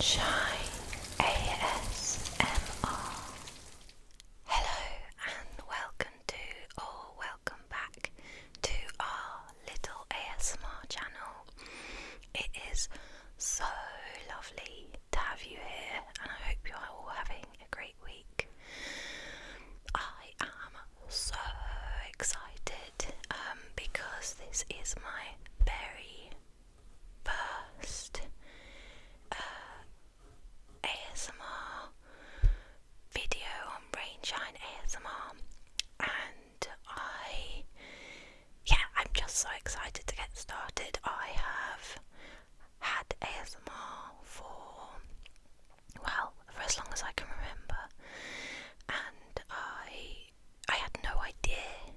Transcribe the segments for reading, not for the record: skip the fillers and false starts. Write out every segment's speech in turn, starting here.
Sunshine ASMR. Hello and welcome back to our little ASMR channel. It is so lovely to have you here, and I hope you are all having a great week. I am so excited because this is my very first ASMR video on Rainshine ASMR, and I'm just so excited to get started. I have had ASMR for as long as I can remember, and I had no idea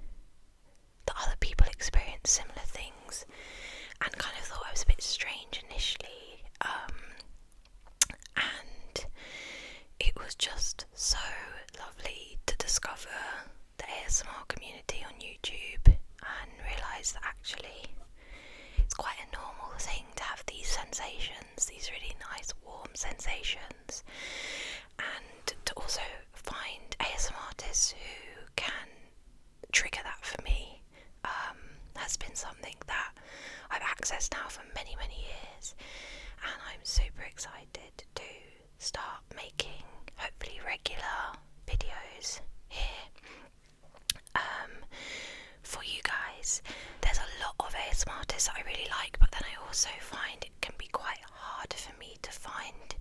that other people experience similar things, and kind of thought I was a bit strange initially. And it was just so lovely to discover the ASMR community on YouTube and realise that actually it's quite a normal thing to have these sensations, these really nice warm sensations, and to also find ASMR artists who can trigger that for me has been something that I've accessed now for many years, and I'm super excited to start making hopefully regular videos here for you guys. There's a lot of ASMR artists that I really like, but then I also find it can be quite hard for me to find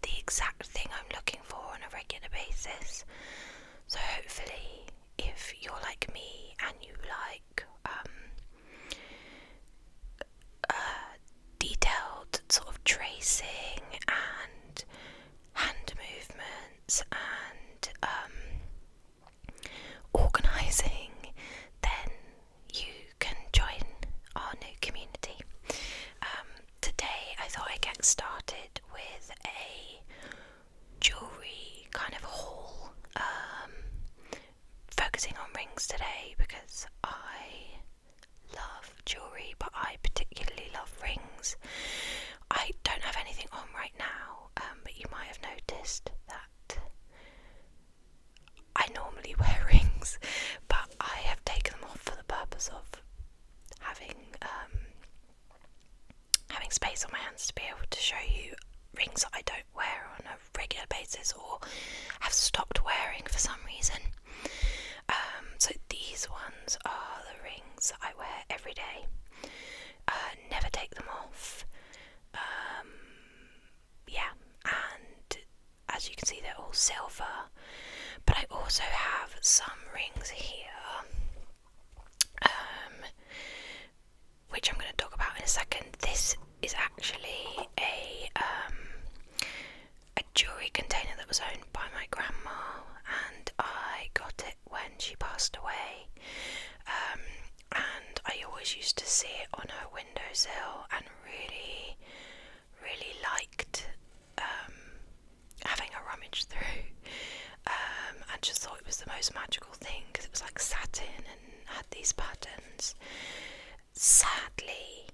the exact thing I'm looking for on a regular basis. So hopefully, if you're like me and you like detailed sort of tracing and hand movements and organising, then you can join our new community. Today I thought I'd get started with a jewellery kind of haul, focusing on rings today because I love jewellery, but I particularly love rings. I don't have anything on right now, but you might have noticed that I normally wear rings, but I have taken them off for the purpose of having space on my hands to be able to show you rings that I don't wear on a regular basis or have stopped wearing for some reason. So these ones are the rings that I wear every day. Never take them off. And as you can see, they're all silver. But I also have some rings here, which I'm going to talk about in a second. This is actually a jewellery container that was owned by my grandma, and I got it when she passed away. And I always used to see it on her windowsill and really liked having a rummage through. I just thought it was the most magical thing because it was like satin and had these patterns. Sadly,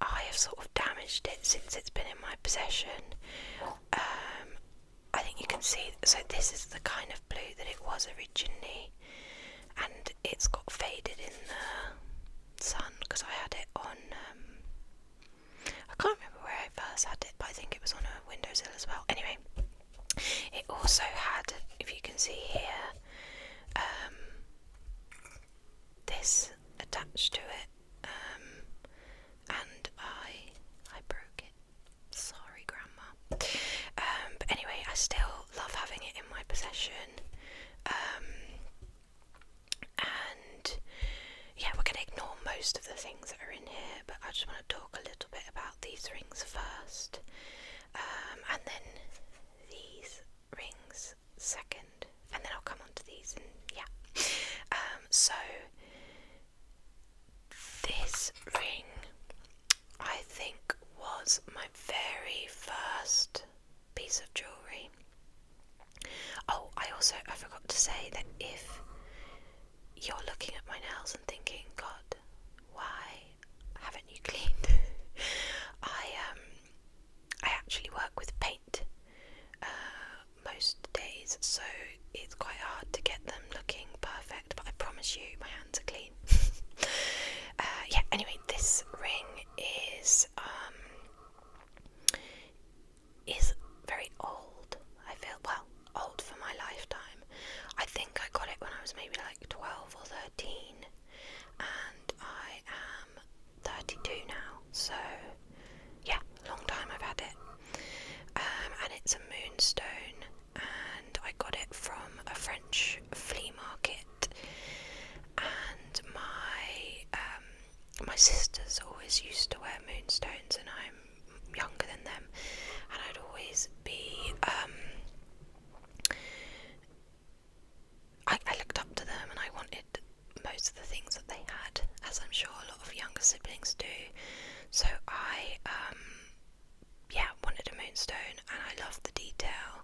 I have sort of damaged it since it's been in my possession. I think you can see, so this is the kind of blue that it was originally, and it's got faded in the sun because I had it on, I can't remember where I first had it, but I think it was on a windowsill as well. Anyway, it also had, if you can see here, this attached to it, and I broke it. Sorry, Grandma. But anyway, I still love having it in my possession. And yeah, we're going to ignore most of the things that are in here, but I just want to talk a little bit about these rings first, and then these rings second, and then I'll come on to these, and so this ring, I think, was my very first piece of jewellery. Oh, I forgot to say that if you're looking at my nails and thinking, God, why haven't you cleaned? I actually work with paint moonstone and I love the detail.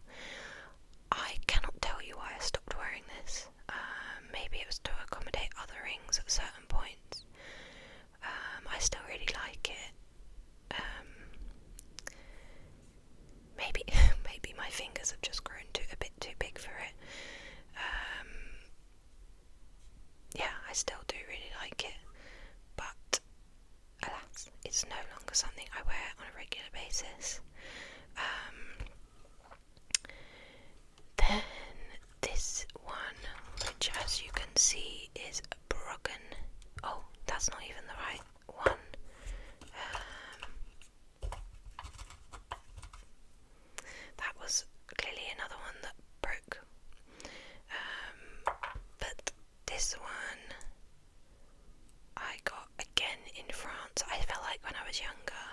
I cannot tell you why I stopped wearing this. Maybe it was to accommodate other rings at certain points. I still really like it. Maybe maybe my fingers have just grown a bit too big for it. Yeah, I still do really like it, but alas, it's no longer something I wear on a regular basis. Then this one, which as you can see is broken. Oh, that's not even the right one. That was clearly another one that broke. But this one I got again in France. I felt like when I was younger,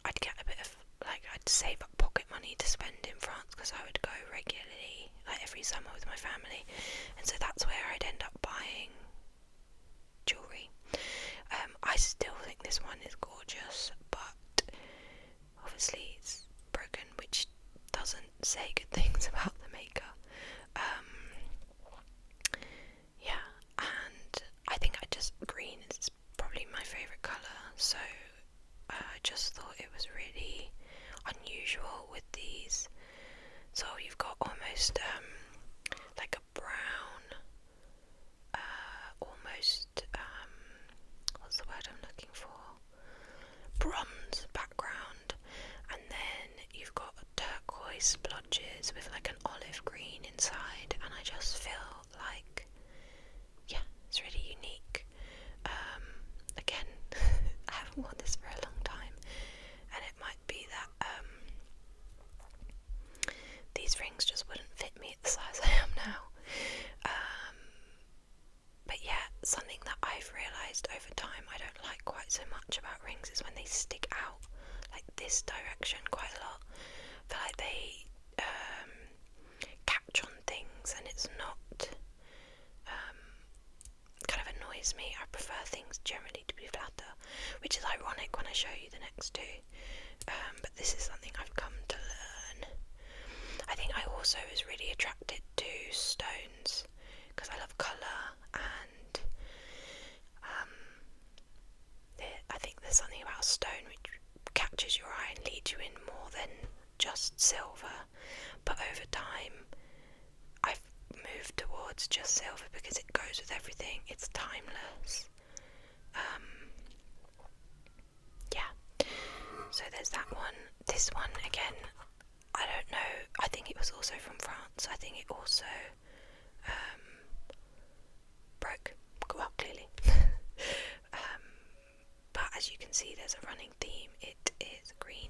I'd get a bit of, like, I'd save up pocket money to spend in France because I would go regularly, like every summer with my family, and so that's where I'd end up buying jewellery. I still think this one is gorgeous, but obviously it's broken, which doesn't say good things about the maker. Yeah, and I think green is probably my favourite colour, so I just thought it was really unusual with these. So you've got almost like a brown, almost what's the word I'm looking for? Bronze background, and then you've got turquoise splodges with like an olive green inside, and I just feel like, yeah, it's really unique. Again, I haven't worn this for a long time, and it might be that these rings just wouldn't fit me at the size I am now. But yeah, something that I've realised over time I don't like quite so much about rings is when they stick out like this direction quite a lot. I feel like they catch on things, and it's not kind of annoys me. I prefer things generally to be flatter, which is ironic when I show you the next two. But this is something I've come to learn. I think I also was really attracted to stones because I love colour, and I think there's something about stone which catches your eye and leads you in more than just silver. But over time I've moved towards just silver because it goes with everything. It's timeless. Yeah. So there's that one. This one again, I don't know. I think it was also from France. I think it also broke. Well, clearly. But as you can see, there's a running theme. It is green.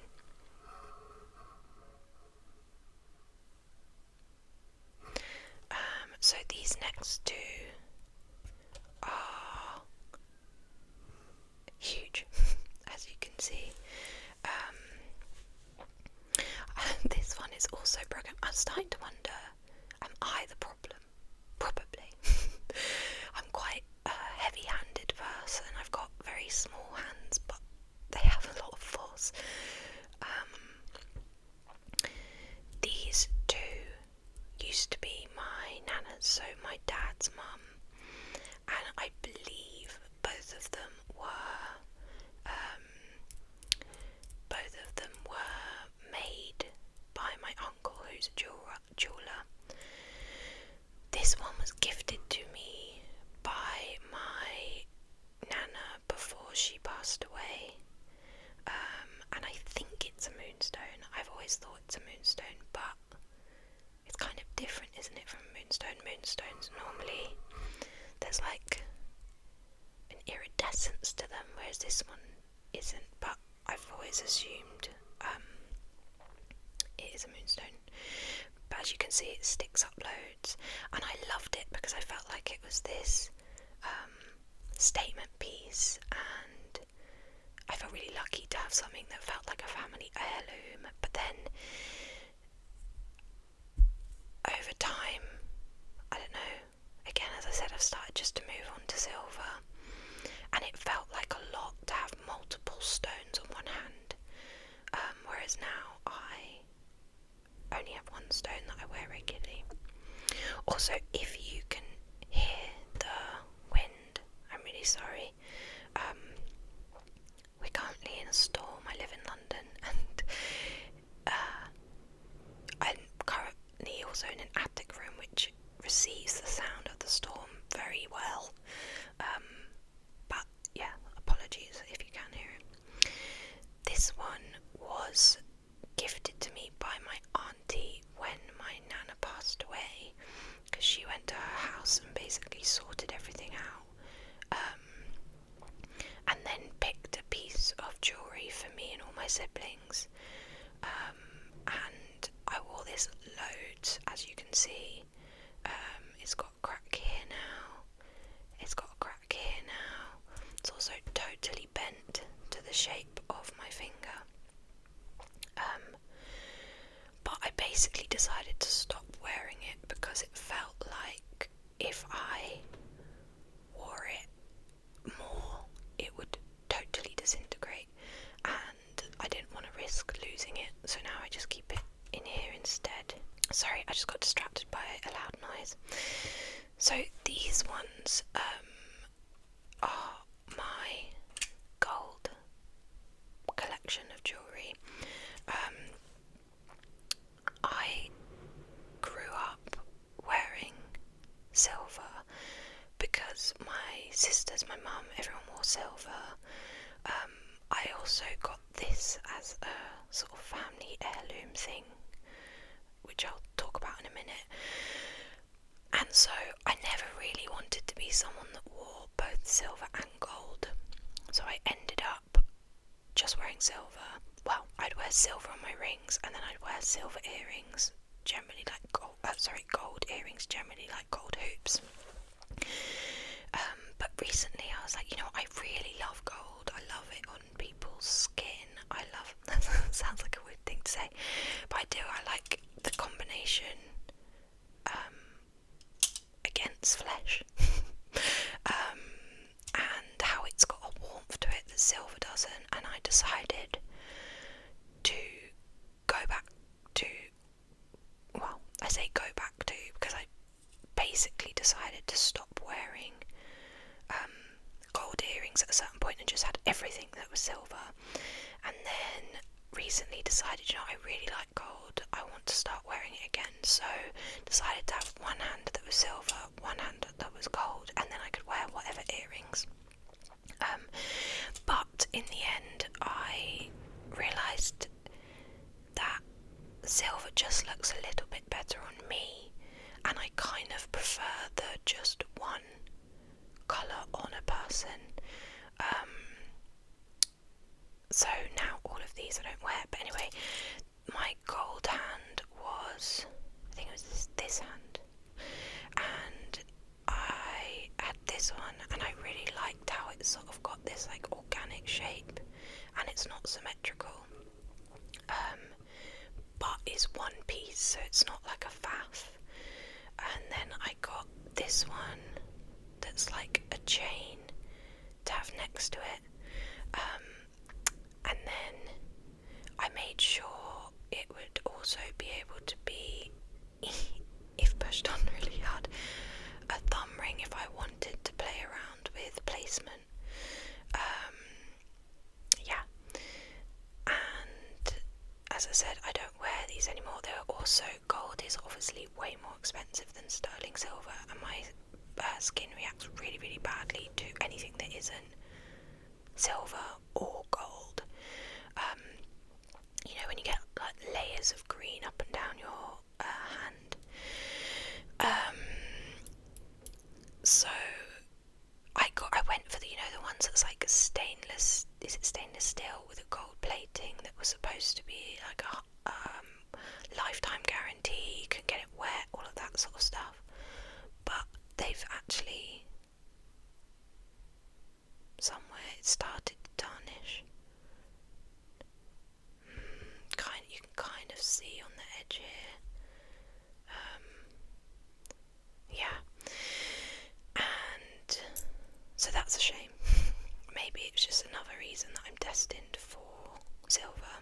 So these next two are huge, as you can see. This one is also broken. I'm starting to wonder, am I the problem? Probably. I'm quite a heavy-handed person. I've got very small hands, but they have a lot of force. These two used to be my nana's, so my dad's mum, and I believe both of them were made by my uncle, who's a jeweller. This one was gifted to me by my nana before she passed away, and I think it's a moonstone. I've always thought it's a moonstone, but it's kind of different, isn't it, from a moonstone? Moonstones normally, there's like an iridescence to them, whereas this one isn't, but I've always assumed it is a moonstone. But as you can see, it sticks up loads, and I loved it because I felt like it was this statement piece, and I felt really lucky to have something that felt like a family heirloom. But then over time, I don't know, again, as I said, I've started just to move on to silver, and it felt like a lot to have multiple stones on one hand. whereas now I only have one stone that I wear regularly. Also, if you can hear the wind, I'm really sorry. We're currently in a storm. I live in London, and I'm currently also in an attic room which receives the sound of the storm very well. But yeah, apologies if you can hear it. This one was gifted to me by my auntie when my nana passed away, because she went to her house and basically sorted everything out, and then picked a piece of jewellery for me and all my siblings, and I wore this loads, as you can see. It's got a crack here now, it's got a crack here now, it's also totally bent to the shape of my finger. But I basically decided to stop wearing it because it felt like if I wore it more, it would totally disintegrate, and I didn't want to risk losing it, so now I just keep it in here instead. Sorry, I just got distracted by a loud noise. So these ones are my gold collection of jewellery. I grew up wearing silver because my sisters, my mum, everyone wore silver. I also got this as a sort of family heirloom thing, which I'll talk about in a minute. And so I never really wanted to be someone that wore both silver and gold. So I ended up just wearing silver. Well, I'd wear silver on my rings, and then I'd wear silver earrings, generally like gold earrings, generally like gold hoops. But recently I was like, you know what, I really love gold. I love it on people's skin. I love, that sounds like a weird thing to say, but I do. I like the combination against flesh, and how it's got a warmth to it that silver doesn't. And I decided to go back to, well, I say go back to because I basically decided to stop wearing gold earrings at a certain point and just had everything that was silver. And then recently decided, you know, I really like gold, I want to start wearing it again, so decided to have one hand that was silver, one hand that was gold, and then I could wear whatever earrings. But in the end I realised that silver just looks a little bit better on me, and I kind of prefer the just one colour on a person. So now all of these I don't wear, but anyway, my gold hand was, I think it was this hand, and I had this one, and I really liked how it's sort of got this like organic shape, and it's not symmetrical, but is one piece, so it's not like a faff. And then I got this one that's like a chain to have next to it, and then I made sure it would also be able to be, if pushed on really hard, a thumb ring if I wanted to play around with placement. Yeah, and as I said, I don't wear these anymore. They're also, gold is obviously way more expensive than sterling silver, and my skin reacts really, really badly to anything that isn't silver or gold. You know, when you get like layers of green up and down your hand. So I went for the, you know, the ones that's like stainless, is it stainless steel with a gold plating that was supposed to be like a lifetime guarantee, you couldn't get it wet, all of that sort of stuff. But they've actually, somewhere it started to tarnish. You can kind of see on the edge here. Yeah, and so that's a shame. Maybe it's just another reason that I'm destined for silver.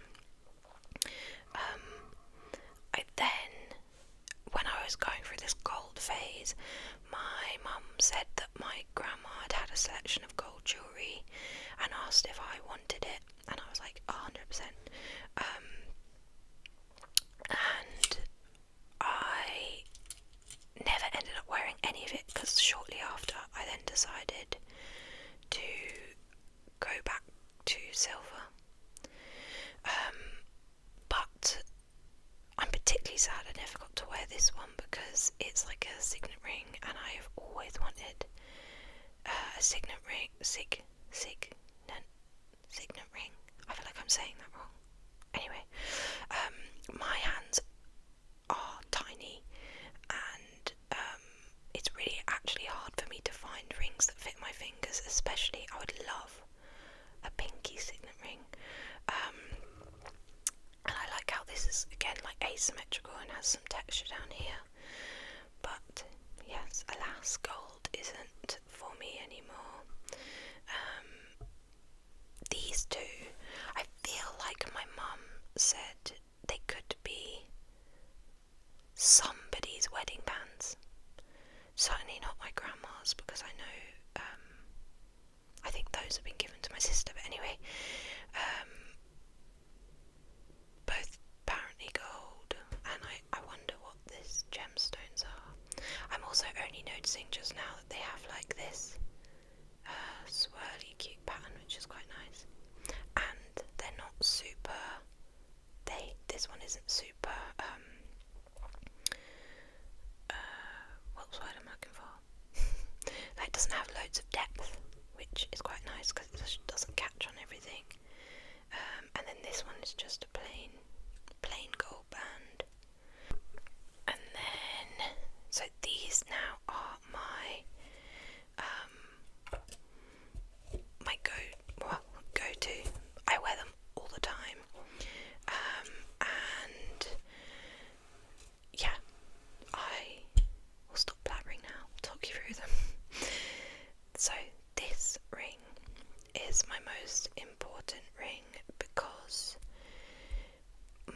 sad I never got to wear this one because it's like a signet ring, and I have always wanted a signet ring. Signet ring. I feel like I'm saying that wrong. Anyway, my hands are tiny, and it's really actually hard for me to find rings that fit my fingers. Especially, I would love a pinky signet ring. And I like how this is again like asymmetrical and has some texture down here. But yes, alas, gold isn't for me anymore. These two, I feel like my mum said they could be somebody's wedding bands. Certainly not my grandma's, because I know, I think those have been given to my sister, but anyway, both apparently gold, and I wonder what these gemstones are. I'm also only noticing just now that they have like this swirly cute pattern, which is quite nice, and they're not super, this one isn't super, what's the word I'm looking for? Like, it doesn't have loads of depth, which is quite nice because it doesn't catch on everything. And then this one is just a plain gold band. And then, so these now are my go-to. I wear them all the time. And yeah, I will stop blabbering now, talk you through them. So this ring is my most important ring because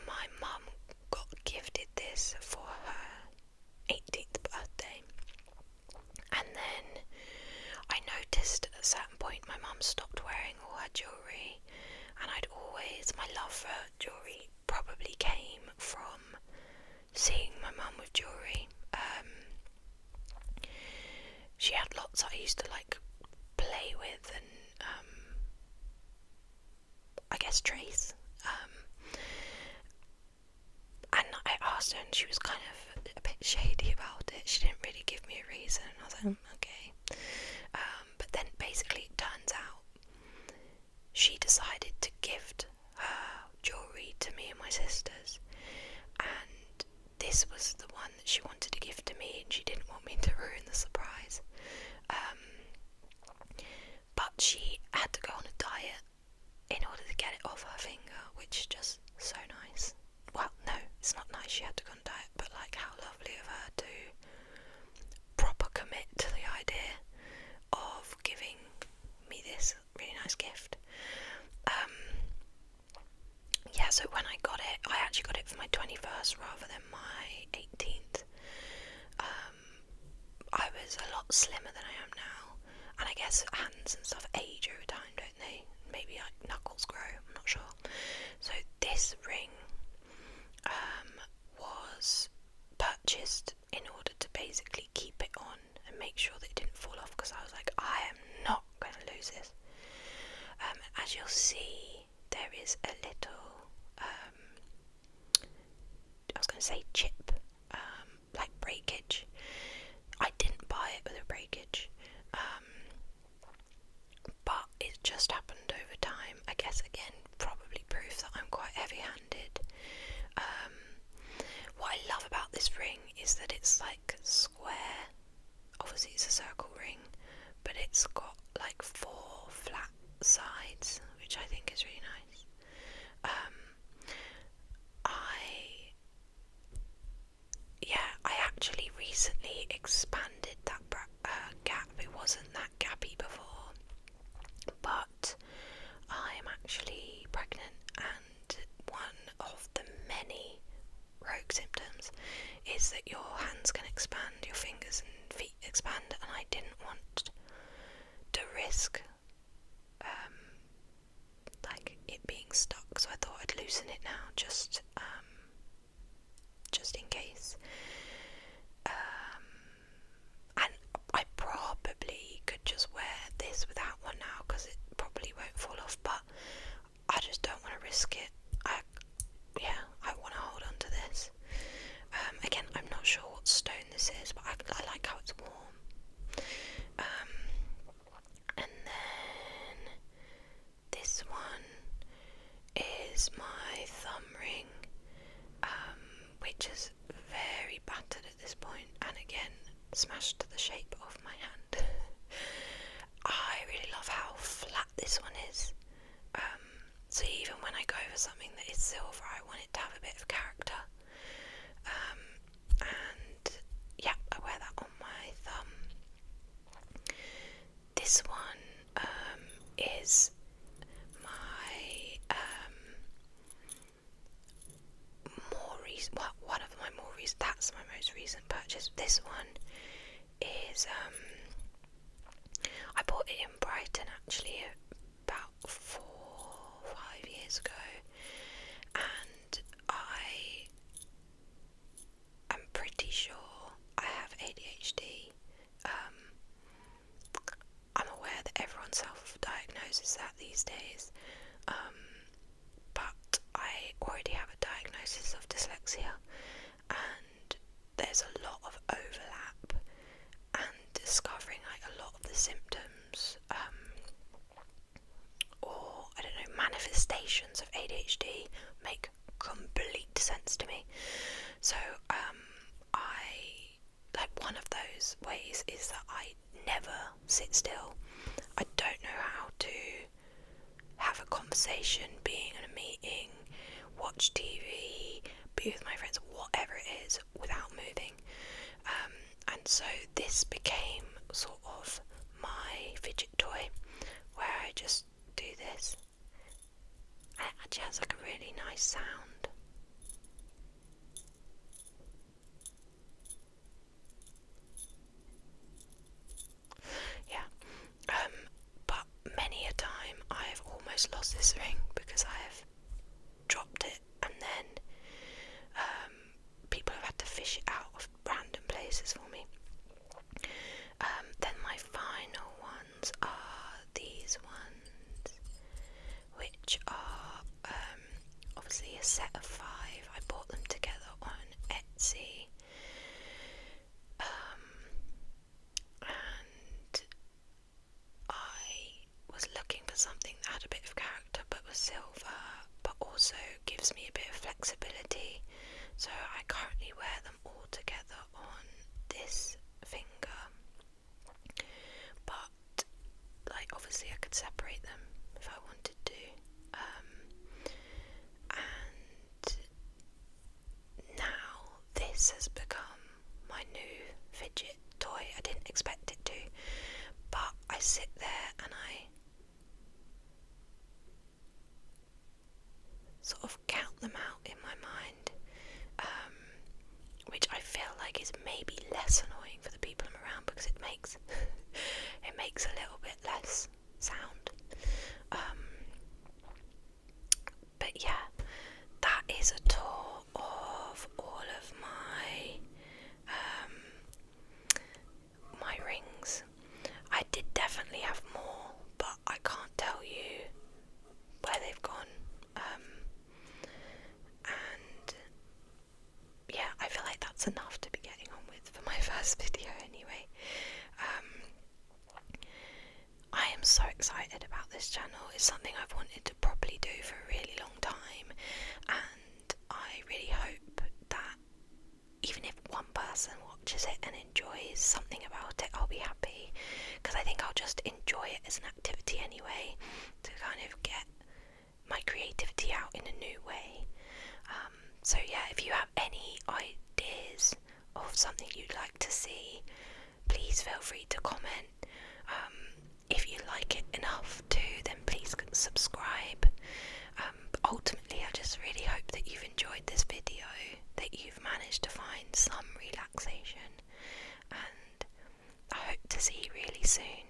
my mum got gifted this for her 18th birthday, and then I noticed at a certain point my mum stopped wearing all her jewellery, and my love for jewellery probably came from seeing my mum with jewellery. She had lots I used to like play with and I guess trace. And I asked her, and she was kind of a bit shady about it. She didn't really give me a reason. I was like, okay. But then basically it turns out she decided to gift her jewellery to me and my sisters, and this was the one that she wanted to gift to me, and she didn't want me to ruin the surprise. But she had to go on a diet in order to get it off her finger, which is just so nice. Well, no, it's not nice she had to go on a diet, but like, how lovely of her to proper commit to the idea of giving me this really nice gift. Yeah, so when I got it, I actually got it for my 21st rather than my 18th. I was a lot slimmer than I am now, and I guess hands and stuff age over time, don't they? Maybe like knuckles grow, I'm not sure. So this ring was purchased in order to basically keep it on and make sure that it didn't fall off, because I was like, I am not going to lose this. As you'll see, there is a little, I was going to say chip, like breakage. I didn't buy it with a breakage, but it just happened over time. I guess again, probably proof that I'm quite heavy-handed. What I love about this ring is that it's like square. Obviously it's a circle ring, but it's got like 4 flat sides, which I think is really nice. I actually recently expanded that gap. It wasn't that gappy before, but I am actually pregnant, and one of the many rogue symptoms is that your hands can expand, your fingers and feet expand, and I didn't want to risk like it being stuck, so I thought I'd loosen it now, just in case. And I probably could just wear this without one now, because it probably won't fall off, but I just don't want to risk it. I want to hold on to this. is my thumb ring, which is very battered at this point, and again smashed to the shape of my hand. I really love how flat this one is. So even when I go for something that is silver, I want it to have a bit of character. And yeah, I wear that on my thumb. This one is my one of my more recent, that's my most recent purchase. This one is, I bought it in Brighton actually about 4 or 5 years ago, and I am pretty sure I have ADHD. I'm aware that everyone self-diagnoses that these days, but I already have a diagnosis of dyslexia, and there's a lot of overlap, and discovering like a lot of the symptoms or I don't know, manifestations of ADHD make complete sense to me. So one of those ways is that I never sit still. I don't know how to have a conversation, being in a meeting, watch TV, be with my friends, whatever it is, without moving. And so this became sort of my fidget toy, where I just do this, and it actually has like a really nice sound. Yeah, but many a time I have almost lost this ring because I have dropped it, and then people have had to fish it out of random places for me. Then my final ones are these ones, which are obviously a set of 5. I bought them together on Etsy, and I was looking for something that had a bit of character but was silver, but also gives me a bit of flexibility. So I currently wear them all together on this finger, but like obviously I could separate them if I wanted to. And now this has become my new fidget toy. I didn't expect it to, but I sit there and I sort of count them out in my mind, which I feel like is maybe less annoying for the people I'm around because it makes it makes a little bit less sound. But yeah, that is a tour of all of my my rings. I did definitely have more, but I can't tell you where they've gone. And yeah, I feel like that's enough to be getting on with for my first video anyway. I am so excited about this channel. It's something I've wanted to properly do for a really long time, and I really hope that even if one person watches it and enjoys something about it, I'll be happy, because I think I'll just enjoy it as an activity anyway, to kind of get my creativity out in a new way. So yeah, if you have any ideas of something you'd like to see, please feel free to comment. If you like it enough to, then please subscribe. But ultimately, I just really hope that you've enjoyed this video, that you've managed to find some relaxation, and I hope to see you really soon.